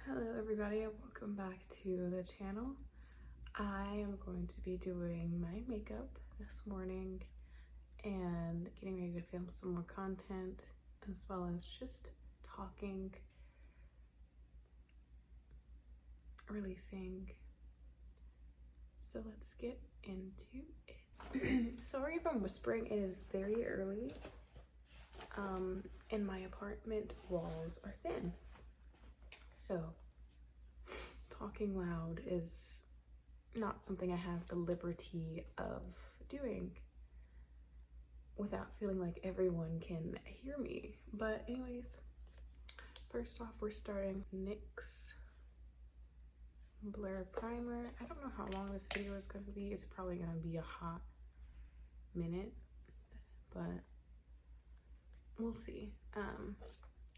Hello everybody, and welcome back to the channel. I am going to be doing my makeup this morning and getting ready to film some more content, as well as just talking, releasing. So let's get into it. Sorry if I'm whispering, it is very early. And my apartment walls are thin. So talking loud is not something I have the liberty of doing without feeling like everyone can hear me. But anyways, first off, we're starting NYX Blur Primer. I don't know how long this video is going to be. It's probably going to be a hot minute, but we'll see.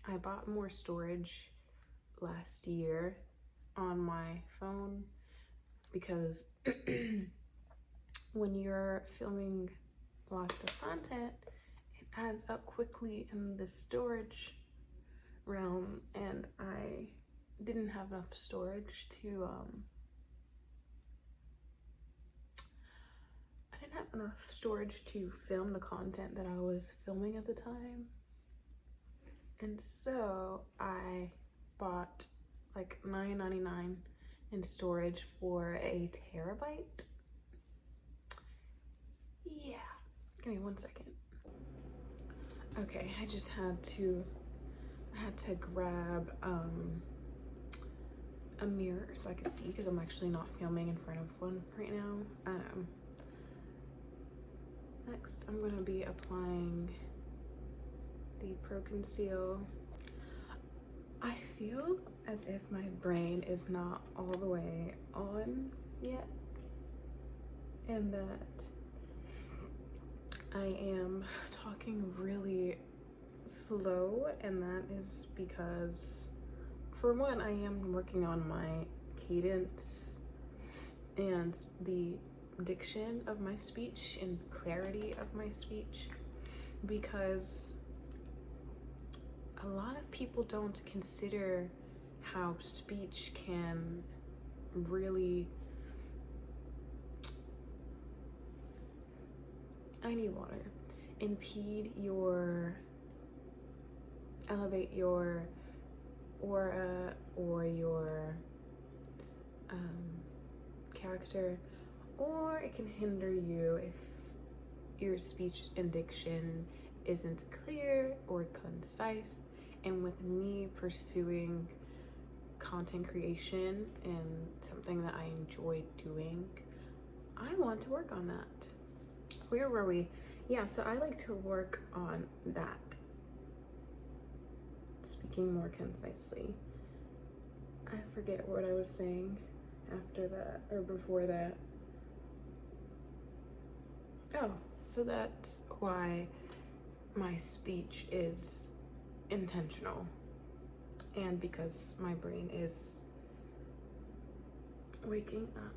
I bought more storage last year on my phone because when you're filming lots of content, it adds up quickly in the storage realm, and I didn't have enough storage to film the content that I was filming at the time. And so I bought like $9.99 in storage for a terabyte. Yeah, give me 1 second. Okay, I had to grab a mirror so I could see, because I'm actually not filming in front of one right now. Next, I'm gonna be applying the Pro Conceal. I feel as if my brain is not all the way on yet, and that I am talking really slow, and that is because, for one, I am working on my cadence and the diction of my speech and clarity of my speech, because a lot of people don't consider how speech can really, I need water, impede elevate your aura or your character, or it can hinder you if your speech and diction isn't clear or concise. And with me pursuing content creation and something that I enjoy doing, I want to work on that. Where were we? Yeah, so I like to work on that. Speaking more concisely. I forget what I was saying after that or before that. Oh, so that's why my speech is intentional, and because my brain is waking up.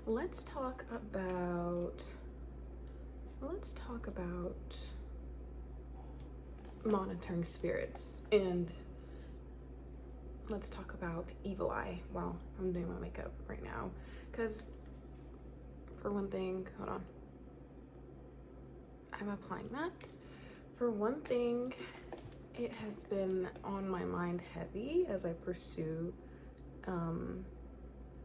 Let's talk about monitoring spirits, and let's talk about evil eye while I'm doing my makeup right now, because for one thing, hold on, I'm applying that. For one thing, it has been on my mind heavy as I pursue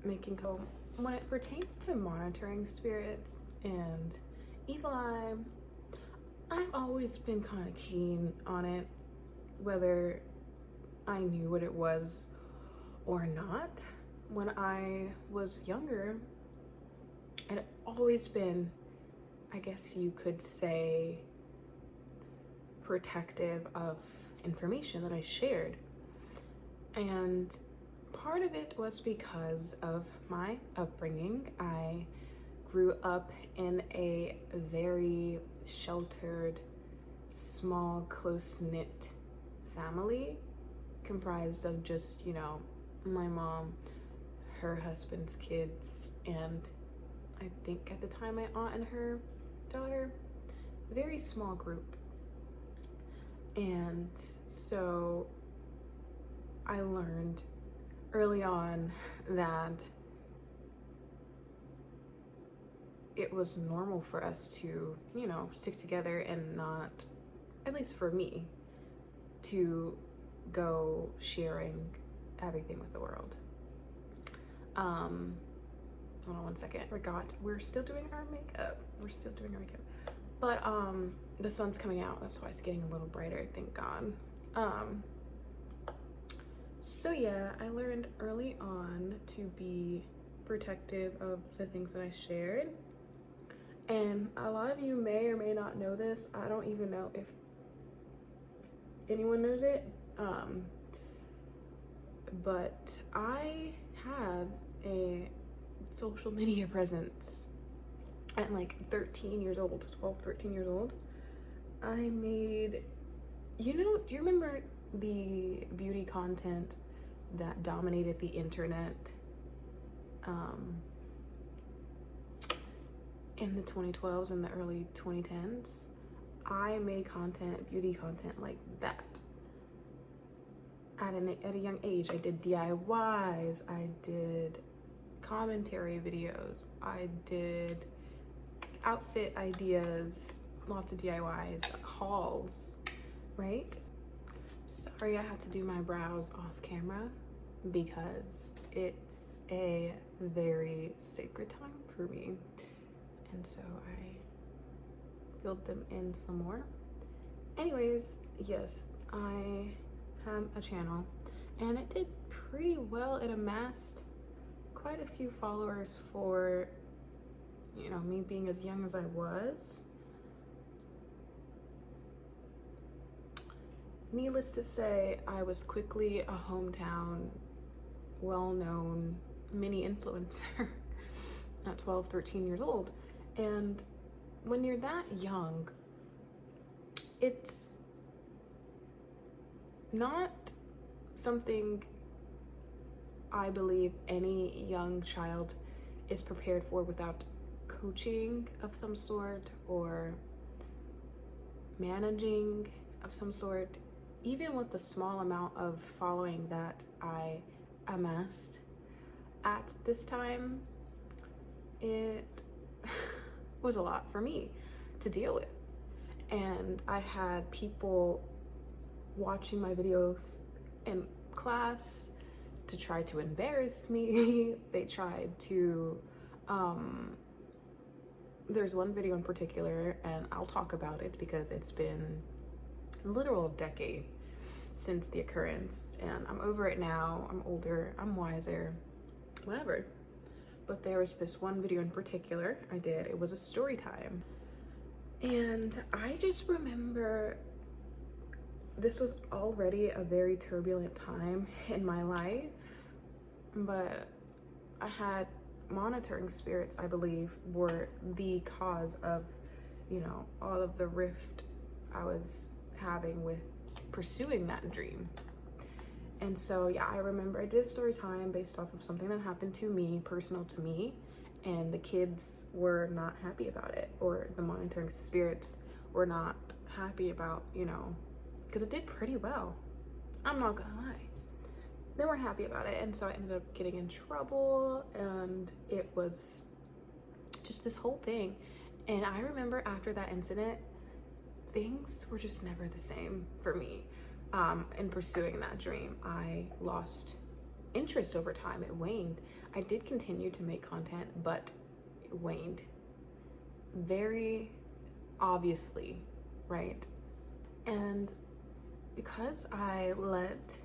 making home. When it pertains to monitoring spirits and evil eye, I've always been kind of keen on it, whether I knew what it was or not. When I was younger, it had always been, I guess you could say, protective of information that I shared. And part of it was because of my upbringing. I grew up in a very sheltered, small, close-knit family comprised of just, my mom, her husband's kids, and I think at the time my aunt and her daughter. Very small group. And so I learned early on that it was normal for us to, you know, stick together and not, at least for me, to go sharing everything with the world. Hold on one second. Forgot. We're still doing our makeup. But the sun's coming out. That's why it's getting a little brighter. Thank God. So yeah, I learned early on to be protective of the things that I shared. And a lot of you may or may not know this. I don't even know if anyone knows it. But I had a social media presence at like 13 years old, 12, 13 years old. I made, you know, do you remember the beauty content that dominated the internet in the 2012s and the early 2010s? I made content, beauty content like that. At a young age, I did DIYs, I did commentary videos, I did outfit ideas, lots of DIYs, hauls, right? Sorry, I had to do my brows off camera because it's a very sacred time for me. And so I filled them in some more. Anyways, yes, I have a channel and it did pretty well. It amassed quite a few followers for, you know, me being as young as I was. Needless to say, I was quickly a hometown, well-known mini influencer at 12, 13 years old. And when you're that young, it's not something I believe any young child is prepared for without coaching of some sort or managing of some sort. Even with the small amount of following that I amassed at this time, it was a lot for me to deal with. And I had people watching my videos in class to try to embarrass me. They tried to, there's one video in particular, and I'll talk about it because it's been a literal decade since the occurrence, and I'm over it now. I'm older, I'm wiser, whatever. But there was this one video in particular I did. It was a story time. And I just remember this was already a very turbulent time in my life, but I had monitoring spirits, I believe, were the cause of, you know, all of the rift I was having with pursuing that dream. And so yeah, I remember I did a story time based off of something that happened to me, personal to me, and the kids were not happy about it, or the monitoring spirits were not happy about, you know, because it did pretty well. I'm not gonna lie. They weren't happy about it, and so I ended up getting in trouble, and it was just this whole thing. And I remember after that incident, things were just never the same for me. In pursuing that dream, I lost interest over time. It waned. I did continue to make content, but it waned very obviously, right? And because I let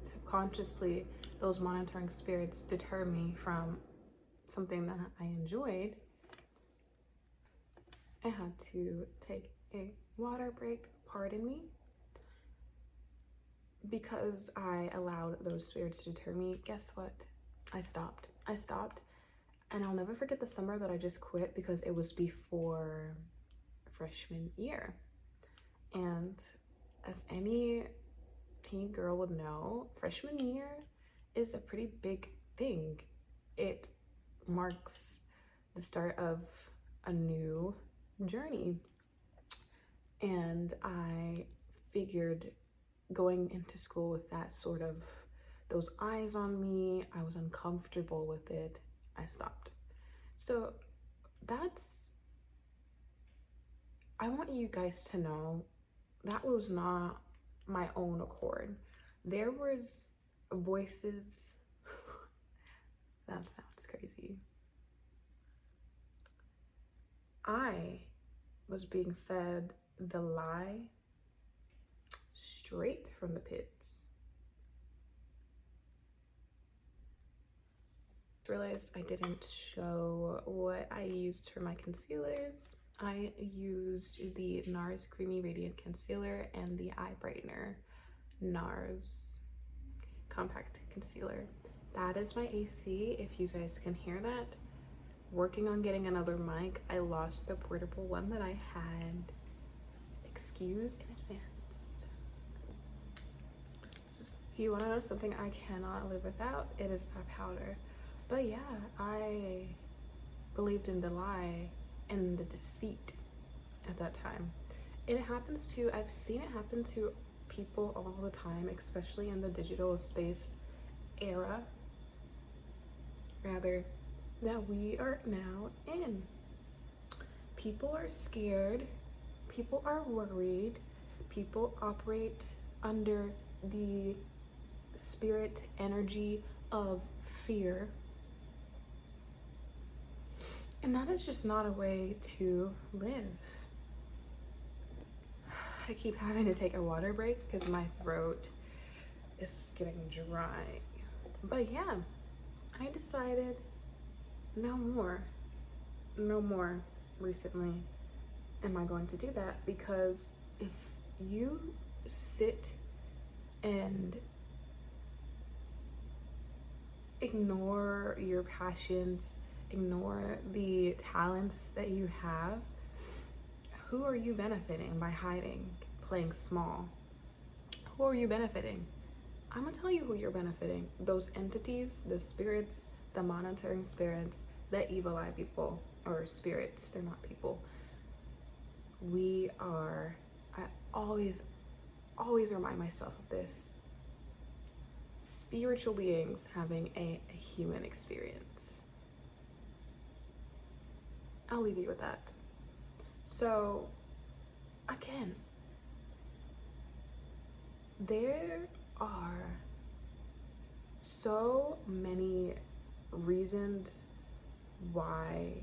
subconsciously those monitoring spirits deter me from something that I enjoyed, I had to take a water break, pardon me, because I allowed those spirits to deter me. Guess what? I stopped, and I'll never forget the summer that I just quit, because it was before freshman year. And as any teen girl would know, freshman year is a pretty big thing. It marks the start of a new journey. And I figured going into school with that sort of, those eyes on me, I was uncomfortable with it. I stopped. So I want you guys to know that was not my own accord. There was voices, that sounds crazy. I was being fed the lie straight from the pits. Realized I didn't show what I used for my concealers. I used the NARS Creamy Radiant Concealer and the Eye Brightener NARS Compact Concealer. That is my AC, if you guys can hear that. Working on getting another mic. I lost the portable one that I had. Excuse in advance. If you want to know something I cannot live without, it is that powder. But yeah, I believed in the lie and the deceit at that time. It happens to, I've seen it happen to people all the time, especially in the digital space era, rather, that we are now in. People are scared, people are worried, people operate under the spirit energy of fear. And that is just not a way to live. I keep having to take a water break because my throat is getting dry. But yeah, I decided no more recently am I going to do that, because if you sit and ignore your passions, ignore the talents that you have, who are you benefiting by hiding, playing small? Who are you benefiting? I'm gonna tell you who you're benefiting. Those entities, the spirits, the monitoring spirits, the evil eye people, or spirits, they're not people. I always remind myself of this. Spiritual beings having a human experience. I'll leave you with that. So, again, there are so many reasons why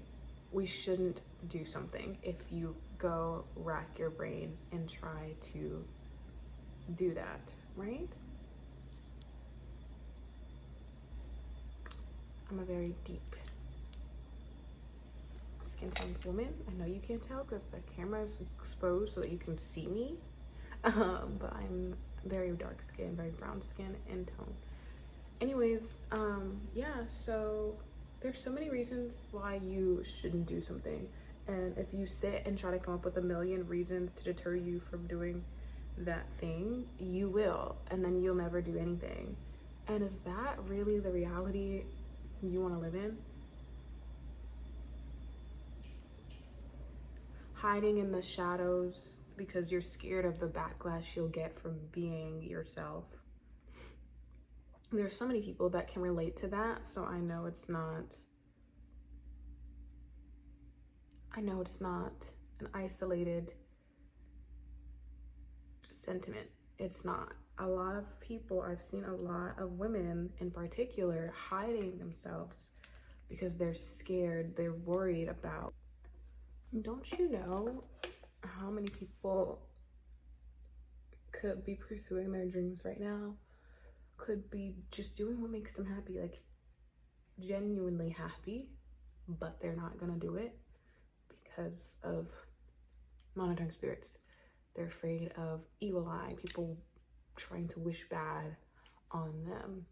we shouldn't do something if you go rack your brain and try to do that, right? I'm a very deep skin toned woman. I know you can't tell because the camera is exposed so that you can see me, but I'm very dark skin, very brown skin in tone. Anyways, yeah, so there's so many reasons why you shouldn't do something, and if you sit and try to come up with a million reasons to deter you from doing that thing, you will, and then you'll never do anything. And is that really the reality you want to live in? Hiding in the shadows because you're scared of the backlash you'll get from being yourself. There's so many people that can relate to that, so I know it's not an isolated sentiment. It's not. A lot of people, I've seen a lot of women in particular hiding themselves because they're scared, they're worried about. Don't you know how many people could be pursuing their dreams right now? Could be just doing what makes them happy, like genuinely happy, but they're not gonna do it because of monitoring spirits. They're afraid of evil eye, people trying to wish bad on them.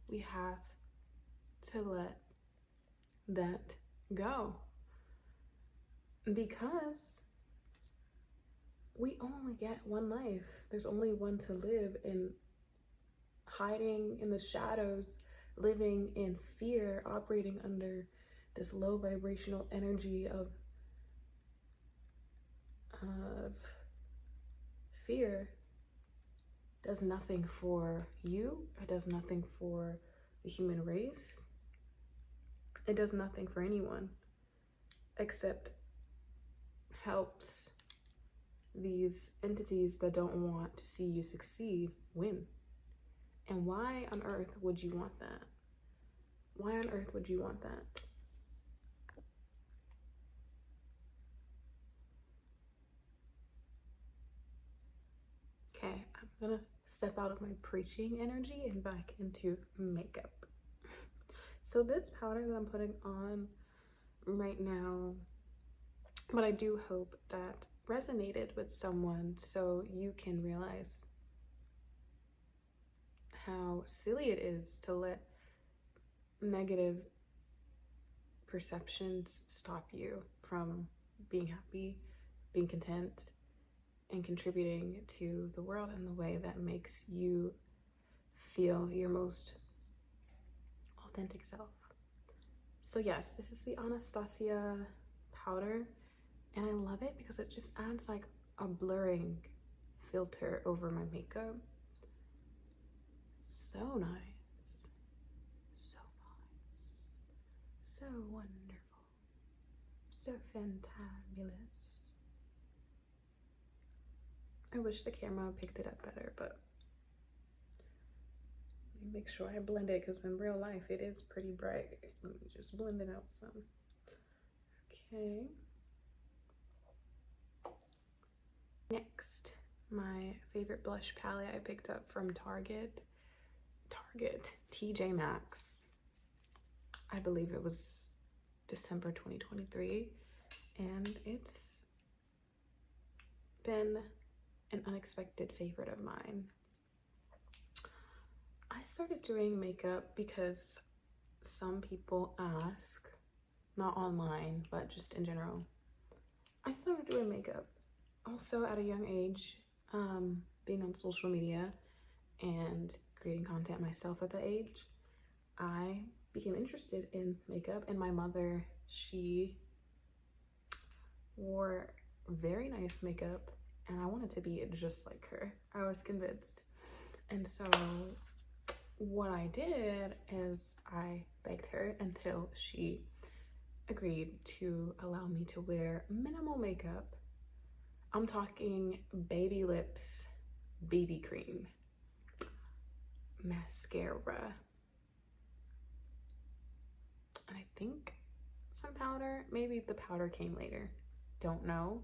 We have to let that go, because we only get one life. There's only one to live, and hiding in the shadows, living in fear, operating under this low vibrational energy of fear does nothing for you. It does nothing for the human race. It does nothing for anyone, except helps these entities that don't want to see you succeed win. And why on earth would you want that? Why on earth would you want that? Okay, I'm gonna step out of my preaching energy and back into makeup. So this powder that I'm putting on right now, but I do hope that resonated with someone so you can realize how silly it is to let negative perceptions stop you from being happy, being content, and contributing to the world in the way that makes you feel your most authentic self. So yes, this is the Anastasia powder, and I love it because it just adds like a blurring filter over my makeup. So nice, so nice, so wonderful, so fantabulous. I wish the camera picked it up better, but let me make sure I blend it because in real life it is pretty bright. Let me just blend it out some. Okay. Next, my favorite blush palette I picked up from Target, TJ Maxx. I believe it was December 2023, and it's been an unexpected favorite of mine. I started doing makeup because some people ask, not online, but just in general. I started doing makeup also at a young age, being on social media and creating content myself at that age. I became interested in makeup, and my mother, she wore very nice makeup, and I wanted to be just like her. I was convinced. And so what I did is I begged her until she agreed to allow me to wear minimal makeup. I'm talking baby lips, BB cream, mascara, and I think some powder. Maybe the powder came later, don't know.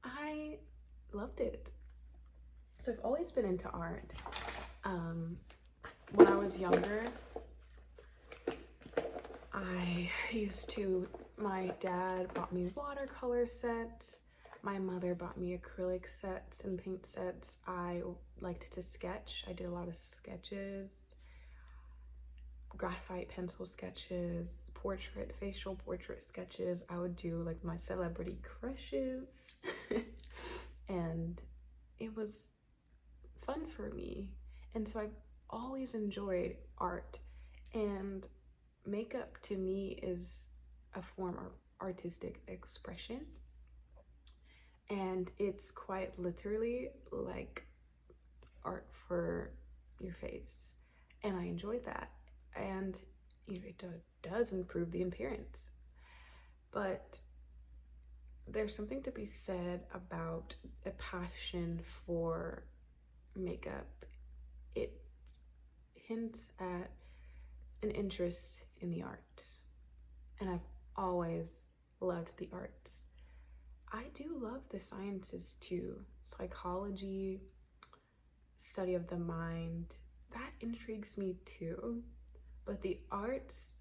I loved it. So I've always been into art. When I was younger, my dad bought me watercolor sets. My mother bought me acrylic sets and paint sets. I liked to sketch. I did a lot of sketches, graphite pencil sketches, facial portrait sketches. I would do like my celebrity crushes and it was fun for me. And so I've always enjoyed art, and makeup to me is a form of artistic expression, and it's quite literally like art for your face, and I enjoy that. And it does improve the appearance, but there's something to be said about a passion for makeup. It hints at an interest in the arts, and I've always loved the arts. I do love the sciences too. Psychology, study of the mind, that intrigues me too. But the arts,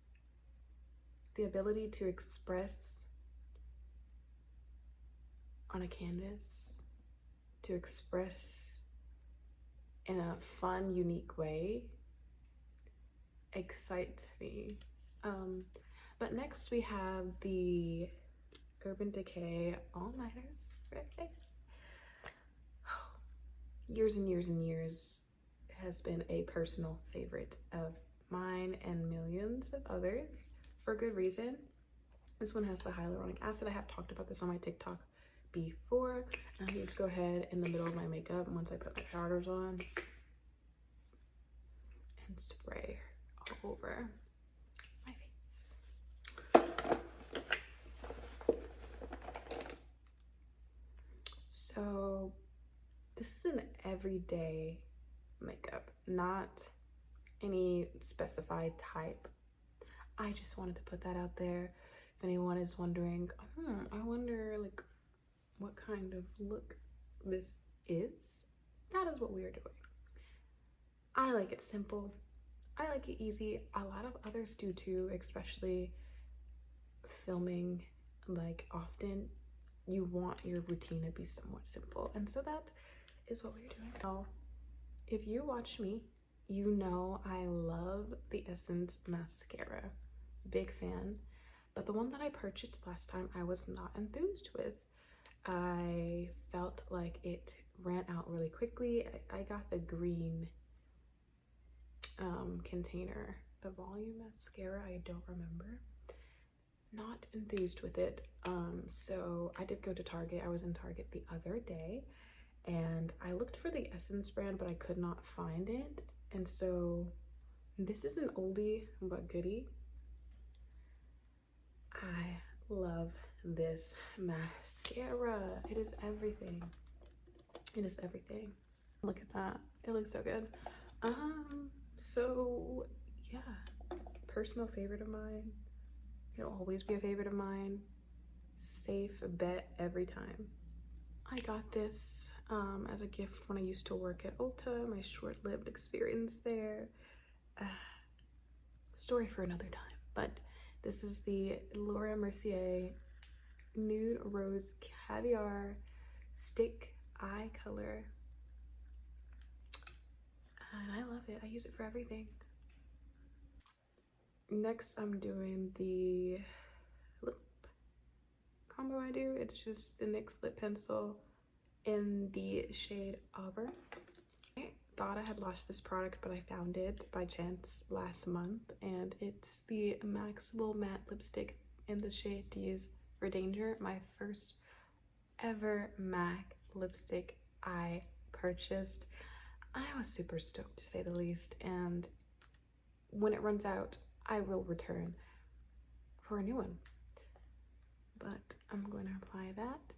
the ability to express on a canvas, to express in a fun, unique way, excites me. But next we have the Urban Decay All-Nighters. Years and years and years has been a personal favorite of mine and millions of others, for good reason. This one has the hyaluronic acid. I have talked about this on my TikTok before. I'm going to go ahead in the middle of my makeup once I put my powders on and spray all over my face. So this is an everyday makeup, not any specified type. I just wanted to put that out there. If anyone is wondering, I wonder like what kind of look this is, that is what we are doing. I like it simple. I like it easy. A lot of others do too, especially filming like often. You want your routine to be somewhat simple, and so that is what we're doing. Now, if you watch me, you know I love the Essence mascara. Big fan. But the one that I purchased last time, I was not enthused with. I felt like it ran out really quickly. I got the green container, the volume mascara, I don't remember. Not enthused with it. So I did go to Target. I was in Target the other day and I looked for the Essence brand, but I could not find it. And so this is an oldie but goodie. I love this mascara. It is everything. It is everything. Look at that. It looks so good. So yeah, personal favorite of mine. It'll always be a favorite of mine. Safe bet every time. I got this as a gift when I used to work at Ulta, my short-lived experience there. Story for another time. But this is the Laura Mercier Nude Rose Caviar Stick Eye Color. And I love it. I use it for everything. Next, I'm doing the lip combo I do. It's just the NYX lip pencil in the shade Auburn. I thought I had lost this product, but I found it by chance last month, and it's the Maxable Matte Lipstick in the shade D's for Danger. My first ever MAC lipstick I purchased. I was super stoked, to say the least, and when it runs out, I will return for a new one. But I'm going to apply that.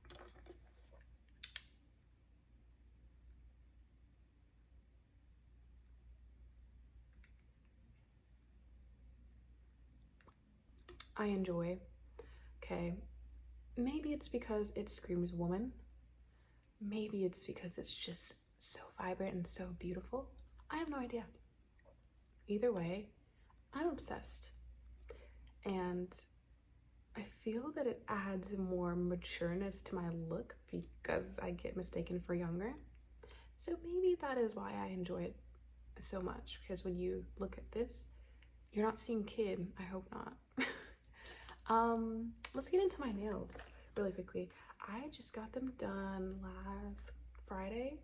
I enjoy. Okay, maybe it's because it screams woman. Maybe it's because it's just so vibrant and so beautiful. I have no idea. Either way, I'm obsessed. And I feel that it adds more matureness to my look because I get mistaken for younger. So maybe that is why I enjoy it so much, because when you look at this, you're not seeing kid. I hope not. Let's get into my nails really quickly. I just got them done last Friday.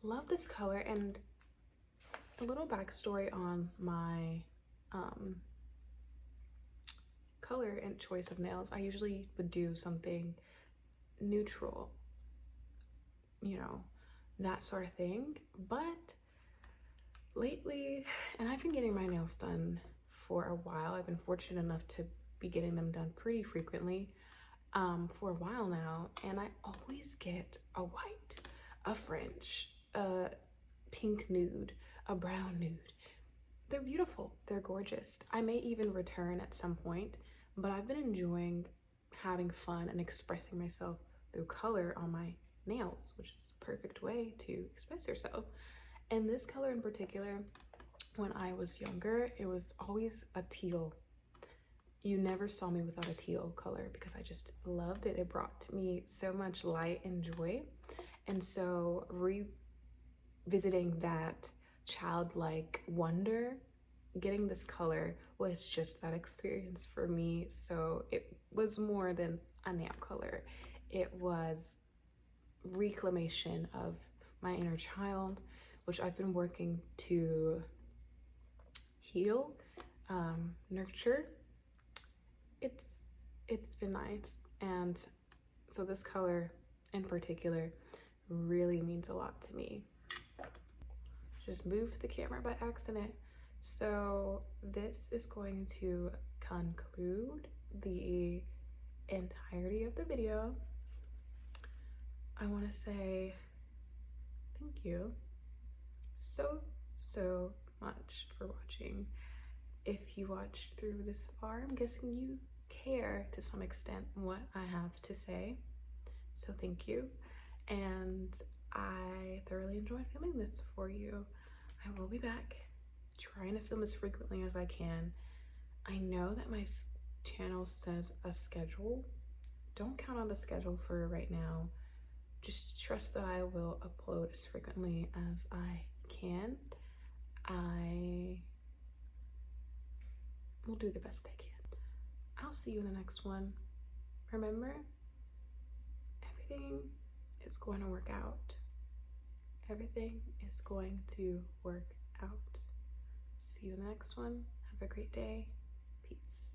Love this color, and a little backstory on my color and choice of nails. I usually would do something neutral, you know, that sort of thing. But lately, and I've been getting my nails done for a while. I've been fortunate enough to be getting them done pretty frequently for a while now, and I always get a white, a French, a pink nude, a brown nude. They're beautiful. They're gorgeous. I may even return at some point, but I've been enjoying having fun and expressing myself through color on my nails, which is the perfect way to express yourself. And this color in particular, when I was younger, it was always a teal. You never saw me without a teal color because I just loved it. It brought me so much light and joy. And so revisiting that childlike wonder, getting this color was just that experience for me. So it was more than a nail color. It was reclamation of my inner child, which I've been working to heal, nurture. it's been nice. And so this color in particular really means a lot to me. Just moved the camera by accident. So this is going to conclude the entirety of the video. I want to say thank you so much for watching. If you watched through this far, I'm guessing you care to some extent what I have to say. So thank you. And I thoroughly enjoyed filming this for you. I will be back trying to film as frequently as I can. I know that my channel says a schedule. Don't count on the schedule for right now. Just trust that I will upload as frequently as I can. I will do the best I can. I'll see you in the next one. Remember, everything is going to work out. Everything is going to work out. See you in the next one. Have a great day. Peace.